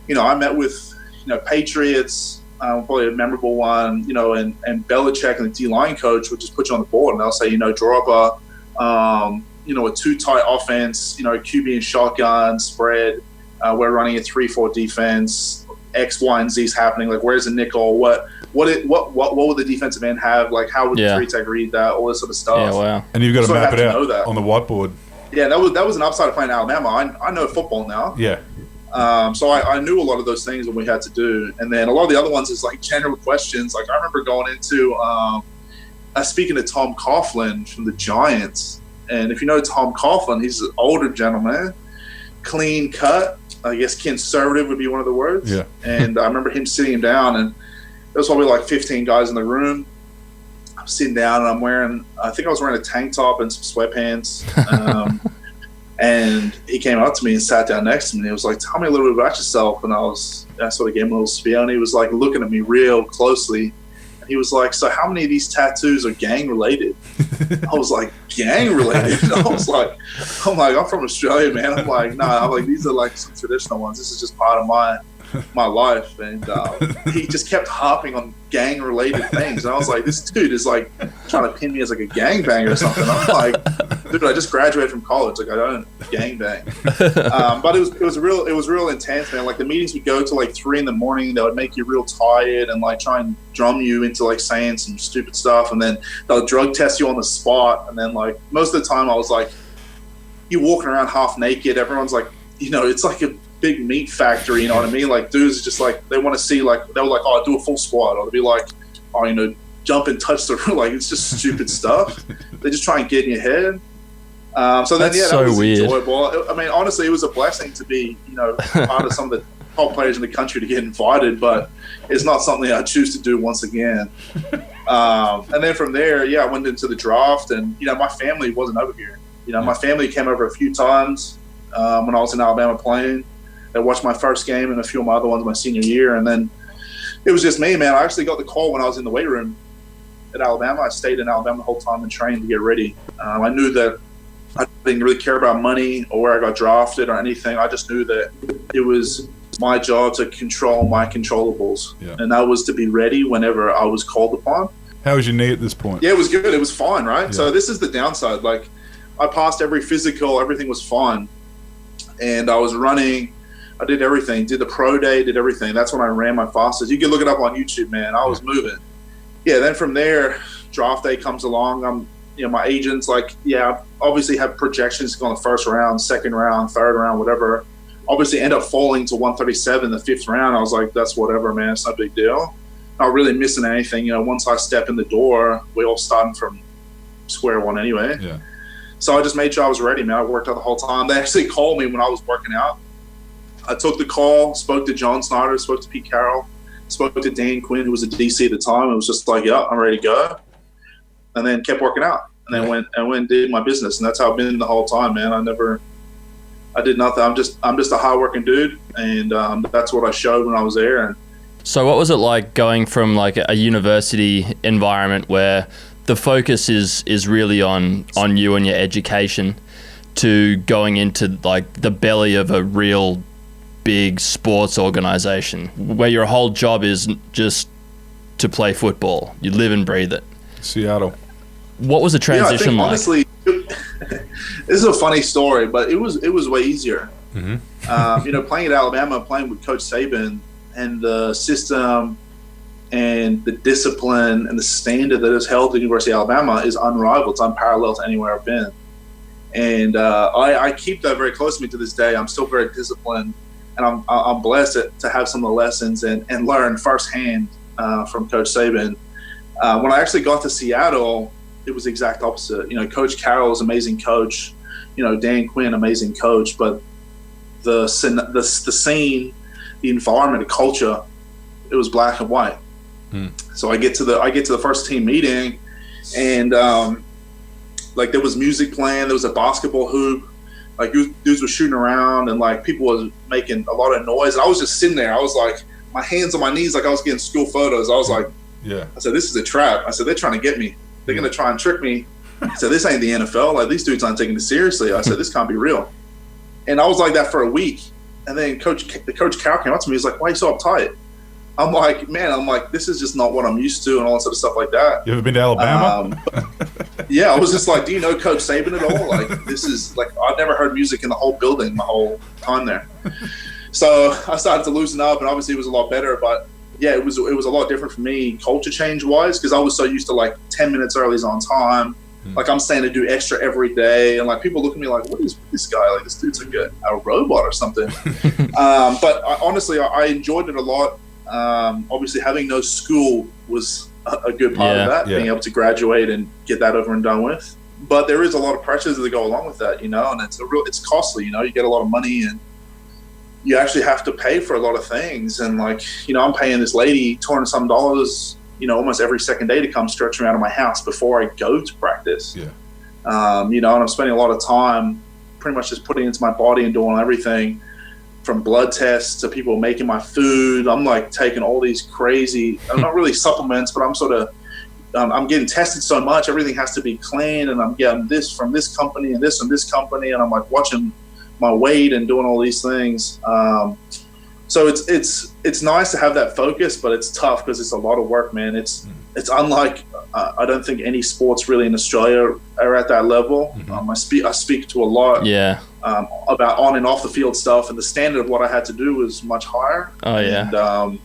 I met with, Patriots, probably a memorable one, and Belichick and the D-line coach would just put you on the board, and they'll say, draw up a too tight offense, QB and shotgun spread. We're running a 3-4 defense. X, Y, and Z is happening. Like, where's the nickel? What would the defensive end have? Like, how would the three tech read that? All this sort of stuff. Yeah, wow. And you've got to map it out on the whiteboard. Yeah, that was an upside of playing Alabama. I know football now. Yeah. So I knew a lot of those things that we had to do, and then a lot of the other ones is like general questions. Like I remember going into speaking to Tom Coughlin from the Giants, and if you know Tom Coughlin, he's an older gentleman, clean cut. I guess conservative would be one of the words. Yeah. And I remember him sitting down, and there was probably like 15 guys in the room. I'm sitting down, and I think I was wearing a tank top and some sweatpants. And he came up to me and sat down next to me. And he was like, "Tell me a little bit about yourself." And I sort of gave him a little spiel, and he was like looking at me real closely. And he was like, "So how many of these tattoos are gang related?" I was like, "Gang related?" I'm from Australia, man. I'm like, "Nah," I'm like, "These are like some traditional ones. This is just part of my life." And he just kept harping on gang related things. And I was like, this dude is like trying to pin me as like a gangbanger or something. I'm like, dude, I just graduated from college. Like I don't gangbang. But it was real intense, man. Like the meetings would go to like 3 a.m. They would make you real tired and like try and drum you into like saying some stupid stuff. And then they'll drug test you on the spot. And then like most of the time I was like, you walking around half naked. Everyone's like, it's like a big meat factory, you know what I mean? Like dudes just like they want to see like they were like, "Oh, do a full squat," or they'll be like, "Oh, jump and touch the like it's just stupid stuff. They just try and get in your head. So then That's that was weird. enjoyable. I mean, honestly, it was a blessing to be part of some of the top players in the country to get invited, but it's not something I choose to do once again. And then from there, I went into the draft, and my family wasn't over here. My family came over a few times when I was in Alabama playing. They watched my first game and a few of my other ones my senior year. And then it was just me, man. I actually got the call when I was in the weight room at Alabama. I stayed in Alabama the whole time and trained to get ready. I knew that I didn't really care about money or where I got drafted or anything. I just knew that it was my job to control my controllables. Yeah. And that was to be ready whenever I was called upon. How was your knee at this point? Yeah, it was good. It was fine, right? Yeah. So this is the downside. Like I passed every physical. Everything was fine. And I was running. I did everything, did the pro day, did everything. That's when I ran my fastest. You can look it up on YouTube, man. I was moving. Yeah, then from there, draft day comes along. My agents, obviously have projections to go in the first round, second round, third round, whatever. Obviously end up falling to 137 the 5th round. I was like, that's whatever, man. It's not a big deal. Not really missing anything. Once I step in the door, we're all starting from square one anyway. Yeah. So I just made sure I was ready, man. I worked out the whole time. They actually called me when I was working out. I took the call, spoke to John Snyder, spoke to Pete Carroll, spoke to Dan Quinn, who was a DC at the time. It was just like, yeah, I'm ready to go. And then kept working out. And then went and did my business. And that's how I've been the whole time, man. I did nothing. I'm just a hardworking dude. And that's what I showed when I was there. And so what was it like going from like a university environment where the focus is really on you and your education to going into like the belly of a real big sports organization where your whole job is just to play football? You live and breathe it. Seattle. What was the transition like? Honestly, this is a funny story, but it was way easier. Mm-hmm. Playing at Alabama, playing with Coach Saban, and the system and the discipline and the standard that is held at the University of Alabama is unrivaled. It's unparalleled to anywhere I've been. And I keep that very close to me to this day. I'm still very disciplined, and I'm blessed to have some of the lessons and learn firsthand from Coach Saban. When I actually got to Seattle, it was the exact opposite. Coach Carroll's amazing coach. Dan Quinn, amazing coach. But the scene, the environment, the culture, it was black and white. So I get to the first team meeting, and there was music playing. There was a basketball hoop. Like dudes were shooting around, and like people was making a lot of noise. And I was just sitting there. I was like, my hands on my knees, like I was getting school photos. I was like, Yeah. I said, this is a trap. I said, they're trying to get me. They're going to try and trick me. I said, this ain't the NFL. Like, these dudes aren't taking this seriously. I said, this can't be real. And I was like that for a week. And then Coach Cal came up to me. He's like, why are you so uptight? I'm like, this is just not what I'm used to and all that sort of stuff like that. You ever been to Alabama? Yeah, I was just like, do you know Coach Saban at all? Like, this is like, I've never heard music in the whole building my whole time there. So I started to loosen up, and obviously it was a lot better. But yeah, it was a lot different for me, culture change wise, because I was so used to like 10 minutes early is on time. Like, I'm saying to do extra every day, and like people look at me like, what is this guy? Like, this dude's like a robot or something. But honestly, I enjoyed it a lot. Obviously, having no school was a good part of that, being able to graduate and get that over and done with. But there is a lot of pressures that go along with that, you know, and it's costly. You know, you get a lot of money, and you actually have to pay for a lot of things. And like, you know, I'm paying this lady $200 some, you know, almost every second day to come stretch me out of my house before I go to practice. You know, and I'm spending a lot of time pretty much just putting into my body and doing everything from blood tests to people making my food. I'm like taking all these crazy, I'm not really supplements, but I'm sort of, I'm getting tested so much. Everything has to be clean, and I'm getting this from this company and this from this company. And I'm like watching my weight and doing all these things. So it's nice to have that focus, but it's tough because it's a lot of work, man. It's unlike, I don't think any sports really in Australia are at that level. I speak to a lot about on and off the field stuff, and the standard of what I had to do was much higher. And,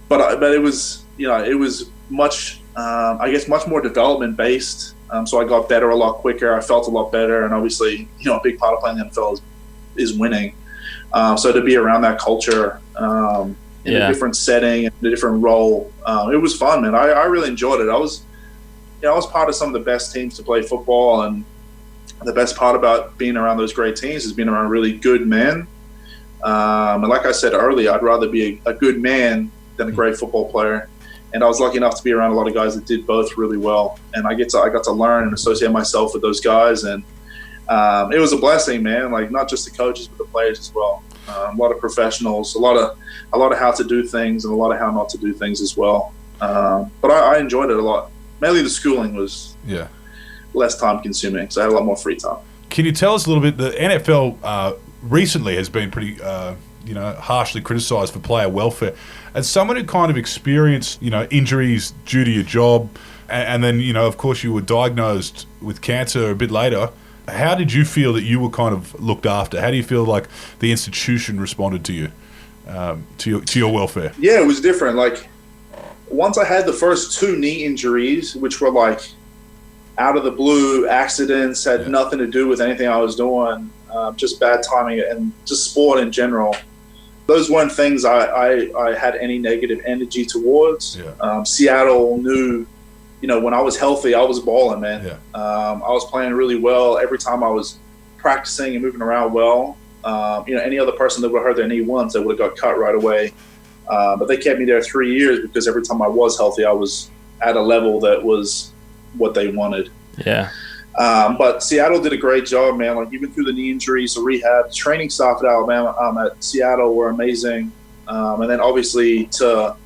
but it was, you know, it was much, I guess, much more development based. So I got better a lot quicker. I felt a lot better, and obviously, you know, a big part of playing the NFL is winning. So to be around that culture in a different setting, in a different role, it was fun, man. I really enjoyed it. I was part of some of the best teams to play football, and the best part about being around those great teams is being around really good men. And like I said earlier, I'd rather be a good man than a great football player. And I was lucky enough to be around a lot of guys that did both really well. And I got to learn and associate myself with those guys. And it was a blessing, man. Like, not just the coaches, but the players as well. A lot of professionals, a lot of how to do things, and a lot of how not to do things as well. But I enjoyed it a lot. Mainly the schooling was less time consuming, so I had a lot more free time. Can you tell us a little bit? The NFL recently has been pretty, harshly criticised for player welfare. As someone who kind of experienced, injuries due to your job, and then, of course, you were diagnosed with cancer a bit later. How did you feel that you were kind of looked after? How do you feel like the institution responded to you, to your welfare? Yeah, it was different. Like, once I had the first 2 knee injuries, which were like out of the blue accidents, had nothing to do with anything I was doing, just bad timing and just sport in general. Those weren't things I had any negative energy towards. Seattle knew, when I was healthy, I was balling, man. I was playing really well. Every time I was practicing and moving around well, any other person that would have hurt their knee once, they would have got cut right away. But they kept me there 3 years because every time I was healthy, I was at a level that was what they wanted. But Seattle did a great job, man. Like, even through the knee injuries, the rehab, training staff at Alabama, at Seattle were amazing. And then obviously to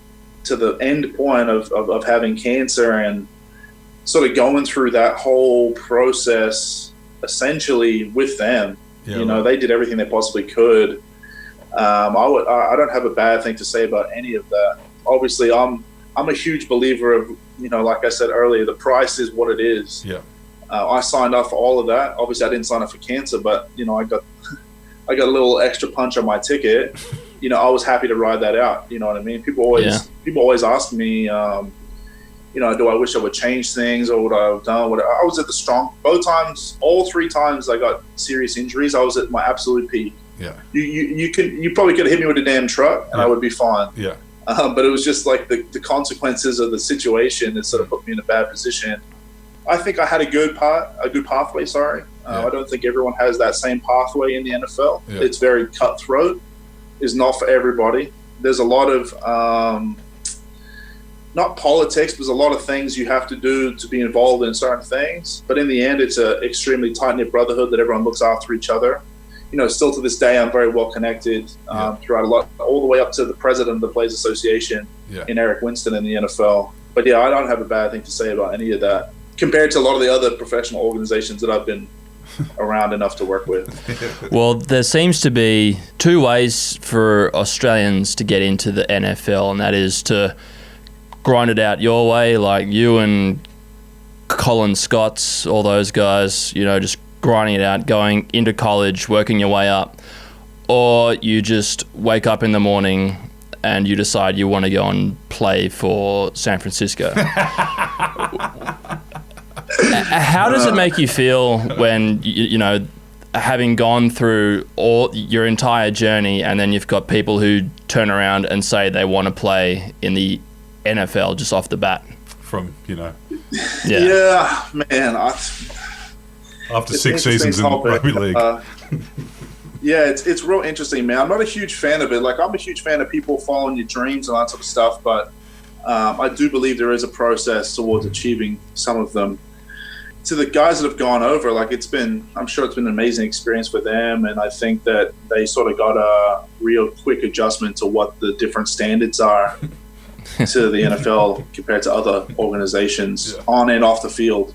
the end point of having cancer and sort of going through that whole process essentially with them. They did everything they possibly could. I don't have a bad thing to say about any of that. Obviously, I'm a huge believer of, like I said earlier, the price is what it is. I signed up for all of that. Obviously, I didn't sign up for cancer, but I got a little extra punch on my ticket. I was happy to ride that out. You know what I mean? People always ask me, do I wish I would change things, or would I have done? I was at the strong all 3 times I got serious injuries. I was at my absolute peak. You probably could have hit me with a damn truck and I would be fine. But it was just like the consequences of the situation that sort of put me in a bad position. I think I had a good pathway. I don't think everyone has that same pathway in the NFL. It's very cutthroat. It's not for everybody. There's a lot of not politics, but there's a lot of things you have to do to be involved in certain things. But in the end, it's an extremely tight-knit brotherhood that everyone looks after each other. Still to this day, I'm very well connected throughout a lot, all the way up to the president of the Players Association. in Eric Winston in the NFL. But yeah, I don't have a bad thing to say about any of that compared to a lot of the other professional organizations that I've been around enough to work with. Well, there seems to be two ways for Australians to get into the NFL, and that is to grind it out your way, like you and Colin Scotts, all those guys, you know, just grinding it out, going into college, working your way up, or you just wake up in the morning and you decide you want to go and play for San Francisco. How does it make you feel when, you know, having gone through all your entire journey, and then you've got people who turn around and say they want to play in the NFL just off the bat? From, you know... Yeah, man. After 6 seasons in rugby league. Yeah, it's real interesting, man. I'm not a huge fan of it. Like, I'm a huge fan of people following your dreams and that sort of stuff, but I do believe there is a process towards achieving some of them. To the guys that have gone over, like, I'm sure it's been an amazing experience for them, and I think that they sort of got a real quick adjustment to what the different standards are to the NFL compared to other organizations on and off the field.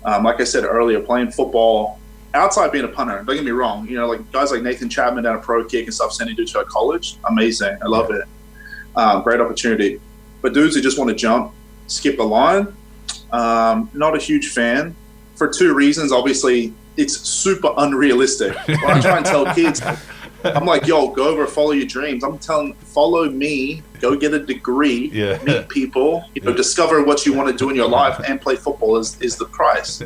Like I said earlier, playing football outside being a punter, don't get me wrong, you know, like guys like Nathan Chapman down a pro kick and stuff, sending dudes to college, amazing. I love it. Great opportunity. But dudes who just want to jump, skip the line, not a huge fan for two reasons. Obviously, it's super unrealistic. When I try and tell kids, I'm like, yo, go over, follow your dreams. I'm telling, follow me, go get a degree, meet people, you know, discover what you want to do in your life, and play football is the price.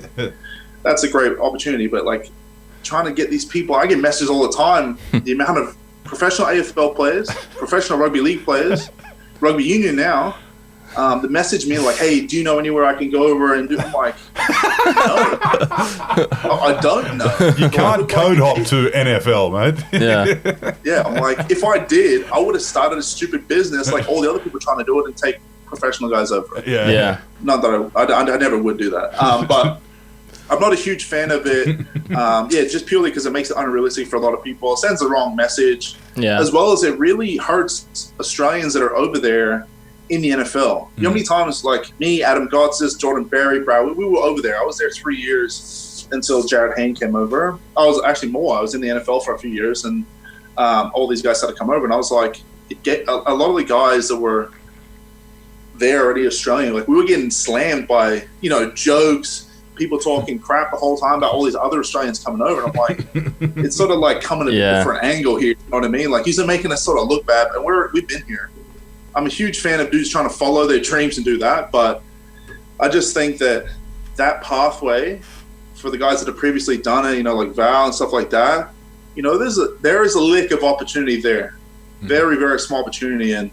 That's a great opportunity. But like trying to get these people, I get messages all the time, the amount of professional AFL players, professional rugby league players, rugby union now, that message me like, hey, do you know anywhere I can go over and do? I'm like, no, I don't know. You can't code hop to NFL, mate. Yeah, I'm like, if I did, I would have started a stupid business like all the other people trying to do it and take professional guys over it. Yeah. Not that I never would do that. But I'm not a huge fan of it. Just purely because it makes it unrealistic for a lot of people. It sends the wrong message. Yeah. As well as it really hurts Australians that are over there in the NFL. You know how many times, like me, Adam Gotsis, Jordan Berry, Brad, we were over there. I was there 3 years until Jared Hayne came over. I was actually more. I was in the NFL for a few years, and all these guys started to come over, and I was like, a lot of the guys that were there already Australian, like we were getting slammed by, you know, jokes, people talking crap the whole time about all these other Australians coming over, and I'm like, it's sort of like coming at a different angle here. You know what I mean? Like he's making us sort of look bad, and we've been here. I'm a huge fan of dudes trying to follow their dreams and do that, but I just think that pathway for the guys that have previously done it, you know, like Val and stuff like that, you know, there is a lick of opportunity there, very, very small opportunity, and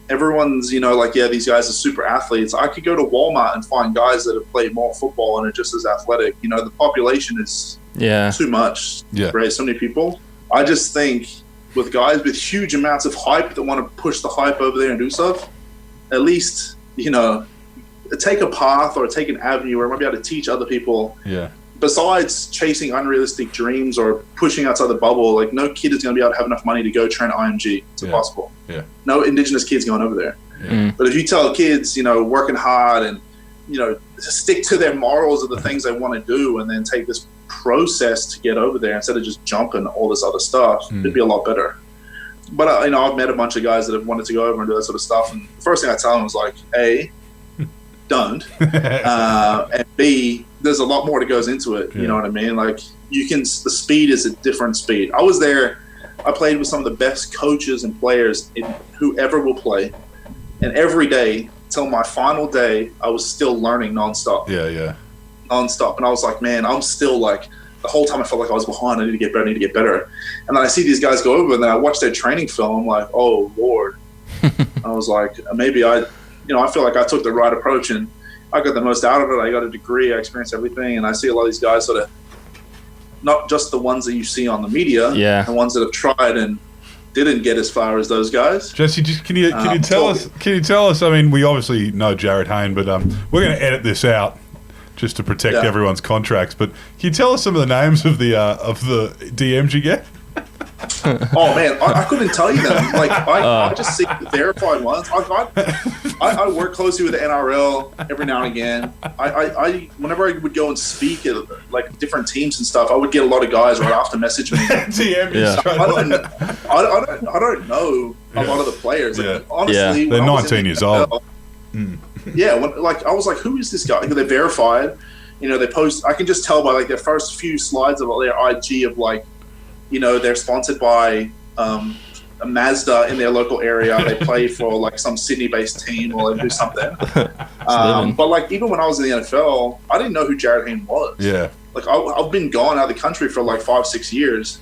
everyone's, you know, like, yeah, these guys are super athletes. I could go to Walmart and find guys that have played more football and are just as athletic. You know, the population is too much to raise so many people. I just think with guys with huge amounts of hype that want to push the hype over there and do stuff, at least, you know, take a path or take an avenue where I might be able to teach other people. Yeah. Besides chasing unrealistic dreams or pushing outside the bubble, like no kid is going to be able to have enough money to go train at IMG. It's impossible. Yeah. No Indigenous kids going over there. Yeah. But if you tell kids, you know, working hard and, you know, stick to their morals of the things they want to do, and then take this process to get over there instead of just jumping all this other stuff, it'd be a lot better. But you know, I've met a bunch of guys that have wanted to go over and do that sort of stuff, and the first thing I tell them is like, A, don't, and B, there's a lot more that goes into it. You know what I mean? Like the speed is a different speed. I was there, I played with some of the best coaches and players who ever will play, and every day till my final day, I was still learning nonstop. Nonstop. And I was like, man, I'm still like, the whole time I felt like I was behind. I need to get better. And then I see these guys go over, and then I watch their training film. I'm like, oh Lord. I was like, maybe I feel like I took the right approach and I got the most out of it. I got a degree, I experienced everything. And I see a lot of these guys sort of, not just the ones that you see on the media, the ones that have tried and didn't get as far as those guys. Jesse, can you tell us? I mean, we obviously know Jared Hayne, but we're going to edit this out just to protect everyone's contracts. But can you tell us some of the names of the DMs you get? Oh man, I couldn't tell you them. Like I just see the verified ones. I work closely with the NRL every now and again. I whenever I would go and speak at like different teams and stuff, I would get a lot of guys right after message me. DM you Yeah. straight I away. don't know a lot of the players. Like, Yeah. honestly, Yeah. when They're I was in 19 the years old. NFL, Yeah, I was like, who is this guy? They're verified. You know, they post. I can just tell by like their first few slides of their IG of like, you know, they're sponsored by a Mazda in their local area. They play for like some Sydney-based team or they do something. But like even when I was in the NFL, I didn't know who Jared Hayne was. Yeah. Like I've been gone out of the country for like 5-6 years.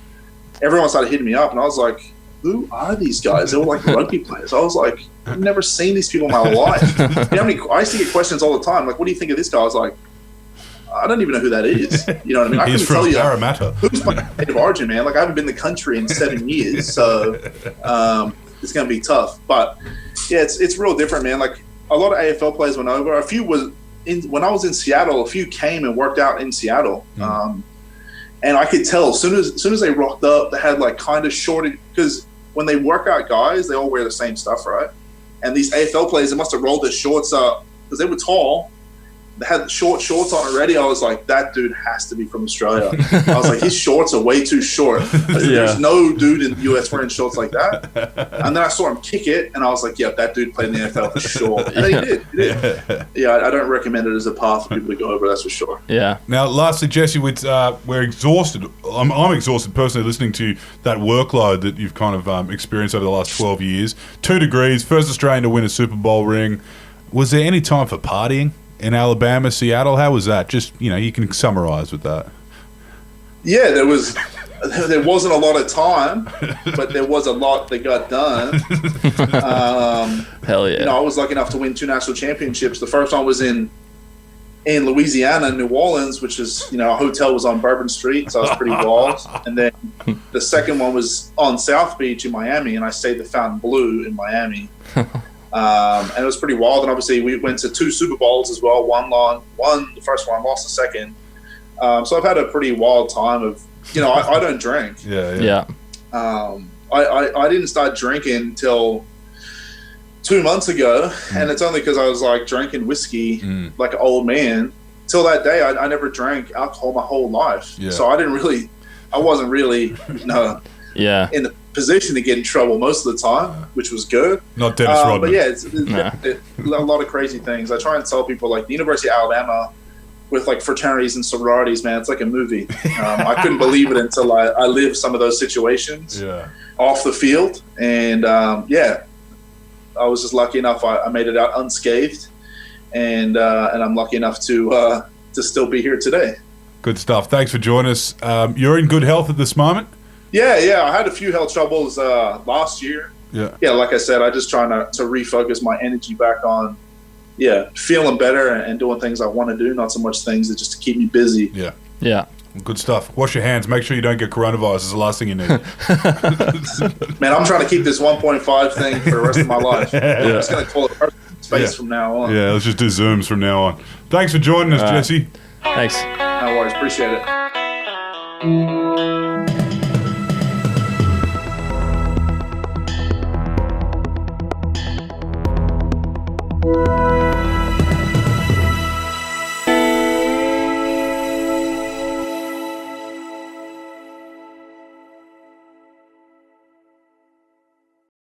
Everyone started hitting me up, and I was like, who are these guys? They were like rugby players. I was like, I've never seen these people in my life. You know how many, I used to get questions all the time, like, what do you think of this guy? I was like, I don't even know who that is. You know what I mean? I He's couldn't tell from you Parramatta. who's my native origin, man. Like I haven't been in the country in 7 years, so it's going to be tough. But yeah, it's real different, man. Like a lot of AFL players went over. A few was when I was in Seattle. A few came and worked out in Seattle, and I could tell as soon as they rocked up, they had like kind of shorted because when they work out guys, they all wear the same stuff, right? And these AFL players, they must have rolled their shorts up because they were tall. They had short shorts on already. I was like, that dude has to be from Australia. I was like, his shorts are way too short. There's no dude in the US wearing shorts like that. And then I saw him kick it, and I was like, yeah, that dude played in the NFL for sure. And he did. Yeah, I don't recommend it as a path for people to go over, that's for sure. Yeah. Now, lastly, Jesse, we're exhausted. I'm exhausted personally listening to that workload that you've kind of experienced over the last 12 years. 2 degrees, first Australian to win a Super Bowl ring. Was there any time for partying in Alabama, Seattle? How was that? Just, you know, you can summarize with that. Yeah, there wasn't a lot of time, but there was a lot that got done. Hell yeah. You know, I was lucky enough to win 2 national championships. The first one was in Louisiana, New Orleans, which is, you know, a hotel was on Bourbon Street, so I was pretty wild. And then the second one was on South Beach in Miami, and I stayed the Fountain Blue in Miami. And it was pretty wild. And obviously, we went to 2 Super Bowls as well. Won the first one, lost the second. So I've had a pretty wild time of, you know, I don't drink. Yeah. I didn't start drinking until 2 months ago, and it's only because I was like drinking whiskey like an old man. Till that day, I never drank alcohol my whole life. Yeah. So I wasn't really, you know, in the position to get in trouble most of the time, which was good. Not Dennis Rodman. But yeah, it's a lot of crazy things. I try and tell people, like, the University of Alabama with like fraternities and sororities, man, it's like a movie. I couldn't believe it until I lived some of those situations off the field. And I was just lucky enough. I made it out unscathed, and I'm lucky enough to still be here today. Good stuff. Thanks for joining us. You're in good health at this moment? Yeah. I had a few health troubles last year. Yeah. Like I said, I just trying to refocus my energy back on, feeling better and doing things I want to do, not so much things that just to keep me busy. Yeah. Good stuff. Wash your hands. Make sure you don't get coronavirus. Is the last thing you need. Man, I'm trying to keep this 1.5 thing for the rest of my life. I'm just going to call it space from now on. Yeah, let's just do Zooms from now on. Thanks for joining us, Jesse. Thanks. No worries. Appreciate it.